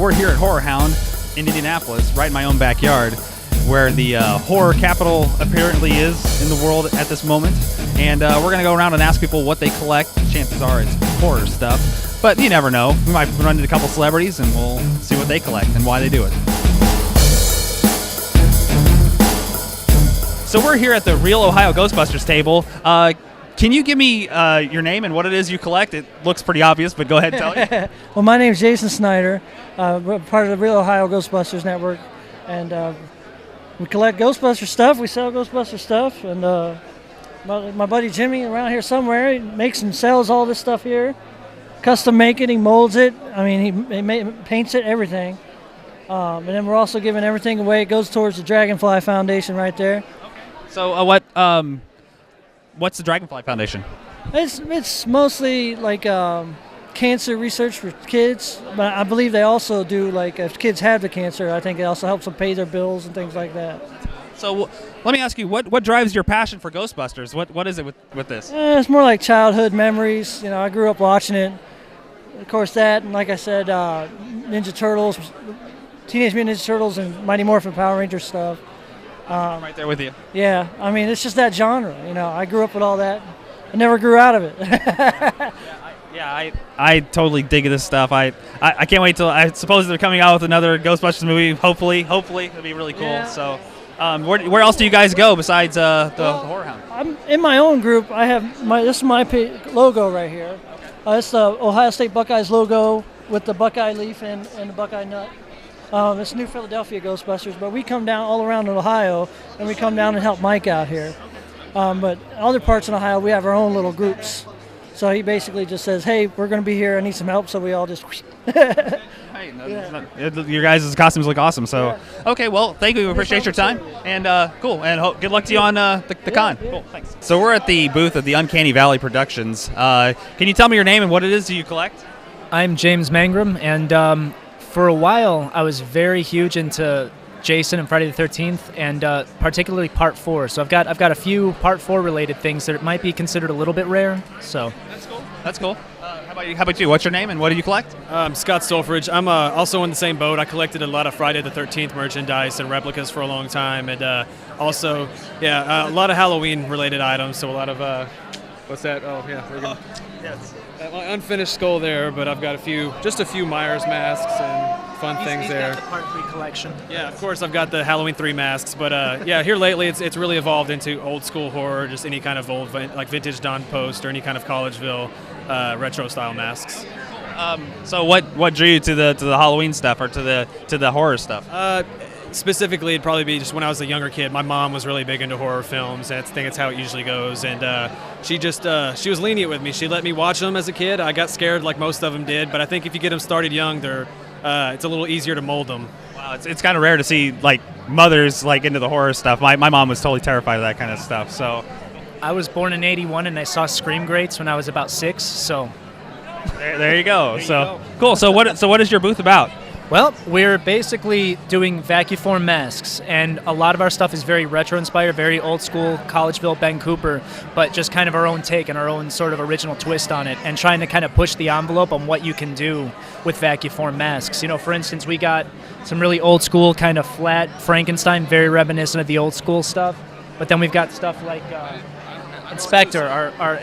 we're here at Horror Hound in Indianapolis, right in my own backyard, where the horror capital apparently is in the world at this moment. And we're going to go around and ask people what they collect. Chances are it's horror stuff, but you never know. We might run into a couple celebrities and we'll see what they collect and why they do it. So we're here at the Real Ohio Ghostbusters table. Can you give me your name and what it is you collect? It looks pretty obvious, but go ahead and tell me. Well, my name's Jason Snyder. We're part of the Real Ohio Ghostbusters Network, and we collect Ghostbuster stuff. We sell Ghostbuster stuff, and my buddy Jimmy around here somewhere, he makes and sells all this stuff here. Custom make it, he molds it. I mean, he paints it, everything. And then we're also giving everything away. It goes towards the Dragonfly Foundation right there. So what's the Dragonfly Foundation? It's mostly like cancer research for kids, but I believe they also do, like, if kids have the cancer, I think it also helps them pay their bills and things like that. So let me ask you, what drives your passion for Ghostbusters? What is it with this? It's more like childhood memories. You know, I grew up watching it. Of course, that, and like I said, Ninja Turtles, Teenage Mutant Ninja Turtles, and Mighty Morphin Power Ranger stuff. I'm right there with you. Yeah, I mean, it's just that genre. You know, I grew up with all that. I never grew out of it. I totally dig this stuff. I can't wait till, I suppose they're coming out with another Ghostbusters movie. Hopefully it'll be really cool. Yeah. So, where else do you guys go besides the Horror Hound? I'm in my own group. I have this is my logo right here. It's the Ohio State Buckeyes logo with the Buckeye leaf and the Buckeye nut. It's New Philadelphia Ghostbusters, but we come down all around Ohio, and we come down and help Mike out here. But other parts in Ohio, we have our own little groups. So he basically just says, hey, we're going to be here, I need some help, so we all just... Hey, your guys' costumes look awesome, so... Yeah. Okay, well, thank you, we appreciate your time, and cool, and good luck to you on the con. Yeah. Cool, thanks. So we're at the booth of the Uncanny Valley Productions. Can you tell me your name and what it is that you collect? I'm James Mangrum, and for a while, I was very huge into Jason and Friday the 13th, and particularly Part 4. So I've got a few Part 4 related things that might be considered a little bit rare. So that's cool. How about you? What's your name and what do you collect? Scott Stolfridge. I'm also in the same boat. I collected a lot of Friday the 13th merchandise and replicas for a long time, and also, a lot of Halloween related items. So a lot of what's that? Oh yeah, we're gonna. Yes. My unfinished skull there, but I've got just a few Myers masks and fun things there. Got the Part 3 collection. Yeah, of course I've got the Halloween 3 masks, but here lately it's really evolved into old school horror, just any kind of old, like vintage Don Post or any kind of Collegeville retro style masks. So what drew you to the Halloween stuff or to the horror stuff? Specifically, it'd probably be just when I was a younger kid. My mom was really big into horror films, and I think it's how it usually goes. And she was lenient with me. She let me watch them as a kid. I got scared like most of them did, but I think if you get them started young, it's a little easier to mold them. Wow, it's kind of rare to see like mothers like into the horror stuff. My mom was totally terrified of that kind of stuff. So I was born in '81, and I saw Scream Greats when I was about 6. So there you go. Cool. So what is your booth about? Well, we're basically doing vacuform masks, and a lot of our stuff is very retro-inspired, very old-school Collegeville Ben Cooper, but just kind of our own take and our own sort of original twist on it, and trying to kind of push the envelope on what you can do with vacuform masks. You know, for instance, we got some really old-school kind of flat Frankenstein, very reminiscent of the old-school stuff, but then we've got stuff like Inspector, our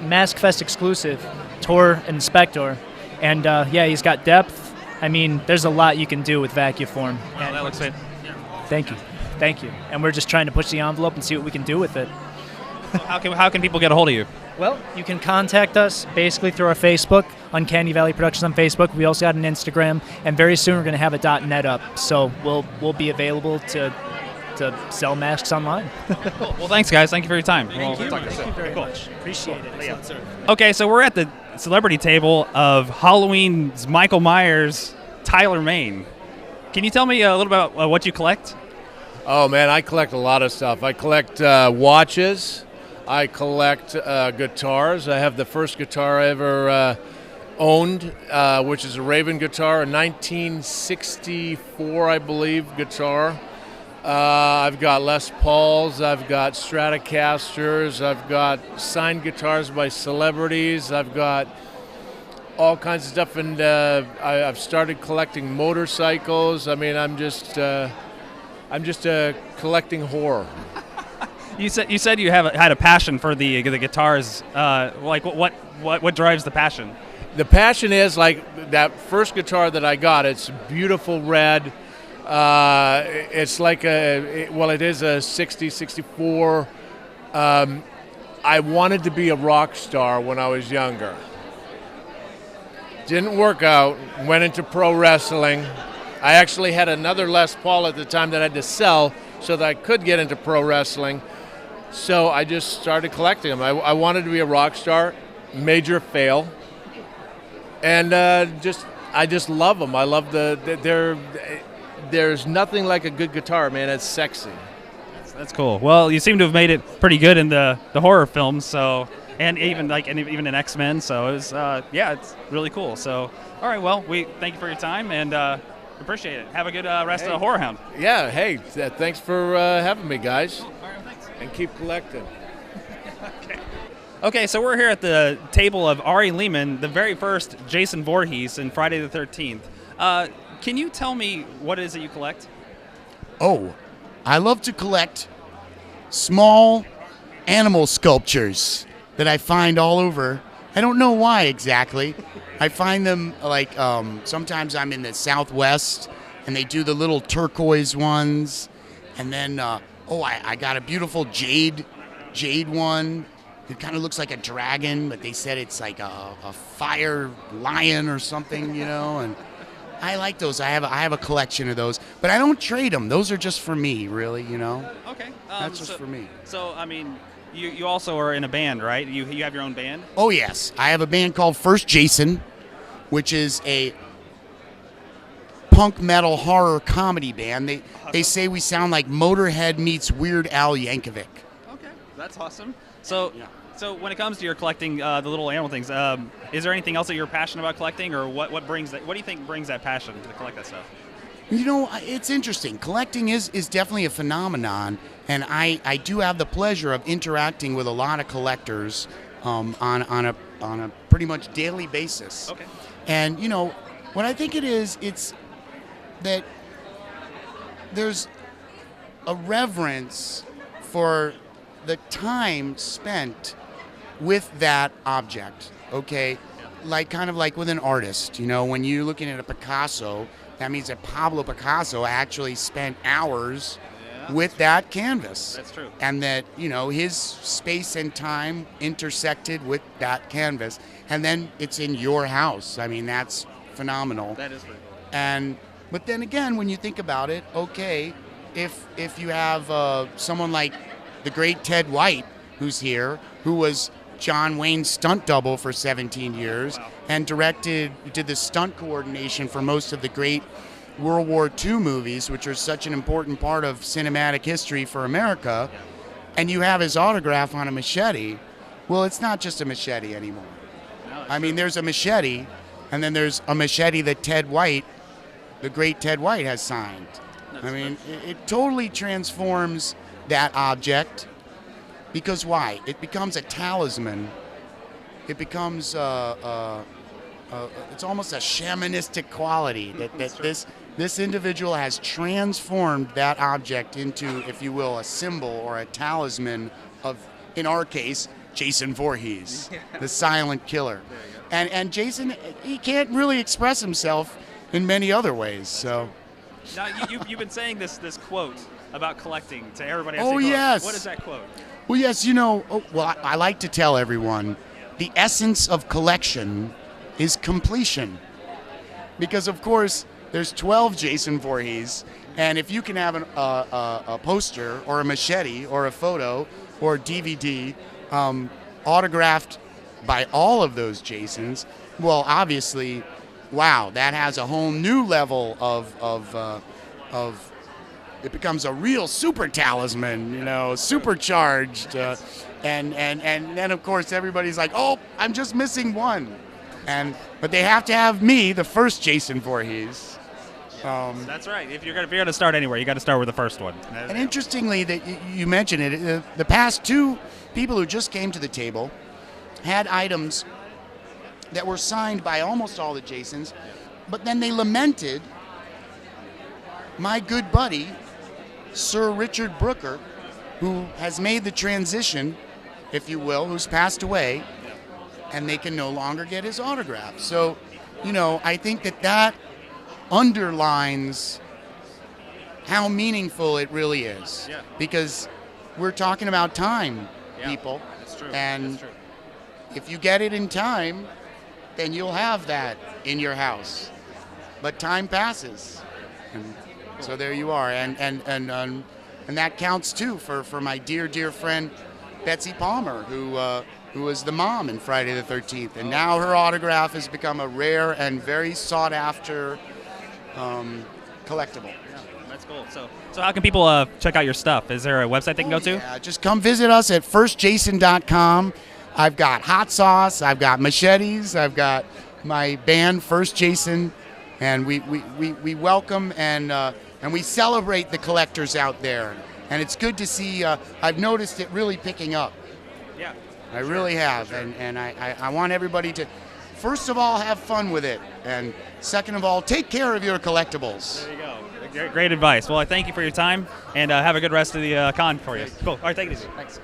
Mask Fest exclusive, Tor Inspector, and he's got depth. I mean, there's a lot you can do with vacuform. Wow, that looks good. Thank you. And we're just trying to push the envelope and see what we can do with it. How can people get a hold of you? Well, you can contact us basically through our Facebook, Uncanny Valley Productions on Facebook. We also got an Instagram, and very soon we're going to have a .net up, so we'll be available to sell masks online. Cool. Well, thanks, guys. Thank you for your time. Thank you very much. Appreciate it. Yeah. Okay, so we're at the celebrity table of Halloween's Michael Myers, Tyler Mane. Can you tell me a little about what you collect? Oh, man, I collect a lot of stuff. I collect watches. I collect guitars. I have the first guitar I ever owned, which is a Raven guitar, a 1964, I believe, guitar. I've got Les Pauls, I've got Stratocasters, I've got signed guitars by celebrities, I've got all kinds of stuff, and I've started collecting motorcycles. I mean, I'm just collecting horror. You said you had a passion for the guitars. Like what drives the passion? The passion is like that first guitar that I got. It's beautiful red. It's like it is a 60, 64. I wanted to be a rock star when I was younger. Didn't work out. Went into pro wrestling. I actually had another Les Paul at the time that I had to sell so that I could get into pro wrestling. So I just started collecting them. I wanted to be a rock star. Major fail. And I just love them. I love there's nothing like a good guitar, man. It's sexy. That's cool. Well, you seem to have made it pretty good in the horror films, so and even in X-Men. So it was it's really cool. So all right, well, we thank you for your time and appreciate it. Have a good rest of the Horror Hound. Yeah. Hey, thanks for having me, guys. All right, thanks. And keep collecting. Okay, so we're here at the table of Ari Lehman, the very first Jason Voorhees in Friday the 13th. Can you tell me what it is that you collect? Oh, I love to collect small animal sculptures that I find all over. I don't know why exactly. I find them like sometimes I'm in the Southwest and they do the little turquoise ones. And then, I got a beautiful jade one. It kind of looks like a dragon, but they said it's like a fire lion or something, and I like those. I have a collection of those, but I don't trade them. Those are just for me, really, Okay. That's just for me. So, I mean, you also are in a band, right? You have your own band? Oh, yes. I have a band called First Jason, which is a punk metal horror comedy band. They say we sound like Motorhead meets Weird Al Yankovic. Okay, that's awesome. So, Yeah. So when it comes to your collecting the little animal things, is there anything else that you're passionate about collecting, or what brings that? What do you think brings that passion to collect that stuff? It's interesting. Collecting is definitely a phenomenon, and I do have the pleasure of interacting with a lot of collectors on a pretty much daily basis. Okay. And what I think it's that there's a reverence for the time spent with that object, okay? Kind of like with an artist, when you're looking at a Picasso, that means that Pablo Picasso actually spent hours with that canvas. That's true. And that, his space and time intersected with that canvas. And then it's in your house. I mean, that's phenomenal. That is pretty cool. But then again, when you think about it, okay, if you have someone like the great Ted White, who's here, who was John Wayne's stunt double for 17 years, and did the stunt coordination for most of the great World War II movies, which are such an important part of cinematic history for America, and you have his autograph on a machete. Well, it's not just a machete anymore. I mean, there's a machete, and then there's a machete that Ted White, the great Ted White, has signed. I mean, it totally transforms that object. Because why? It becomes a talisman. It becomes it's almost a shamanistic quality that this individual has transformed that object into, if you will, a symbol or a talisman of, in our case, Jason Voorhees, the silent killer. And Jason, he can't really express himself in many other ways. So. Now you've been saying this quote about collecting to everybody. Oh, yes. What is that quote? Well, yes, I like to tell everyone the essence of collection is completion. Because, of course, there's 12 Jason Voorhees, and if you can have a poster or a machete or a photo or a DVD autographed by all of those Jasons, well, obviously, wow, that has a whole new level of it becomes a real super talisman, supercharged. And then, of course, everybody's like, oh, I'm just missing one. But they have to have me, the first Jason Voorhees. That's right. If you're gonna start anywhere, you got to start with the first one. And interestingly, that you mentioned it, the past two people who just came to the table had items that were signed by almost all the Jasons, but then they lamented my good buddy, Sir Richard Brooker, who has made the transition, if you will, who's passed away, and they can no longer get his autograph. So, I think that underlines how meaningful it really is. Yeah. Because we're talking about time, people. That's true. And if you get it in time, then you'll have that in your house. But time passes. And so there you are. And that counts too for my dear friend Betsy Palmer, who was the mom in Friday the 13th. And now her autograph has become a rare and very sought after collectible. That's cool. So how can people check out your stuff? Is there a website they can go to? Yeah, just come visit us at firstjason.com. I've got hot sauce, I've got machetes, I've got my band First Jason, and we welcome and we celebrate the collectors out there. And it's good to see. I've noticed it really picking up. Yeah. I really have, and I want everybody to, first of all, have fun with it, and second of all, take care of your collectibles. There you go. Great advice. Well, I thank you for your time, and have a good rest of the con for you. Cool. All right, take it easy. Thanks.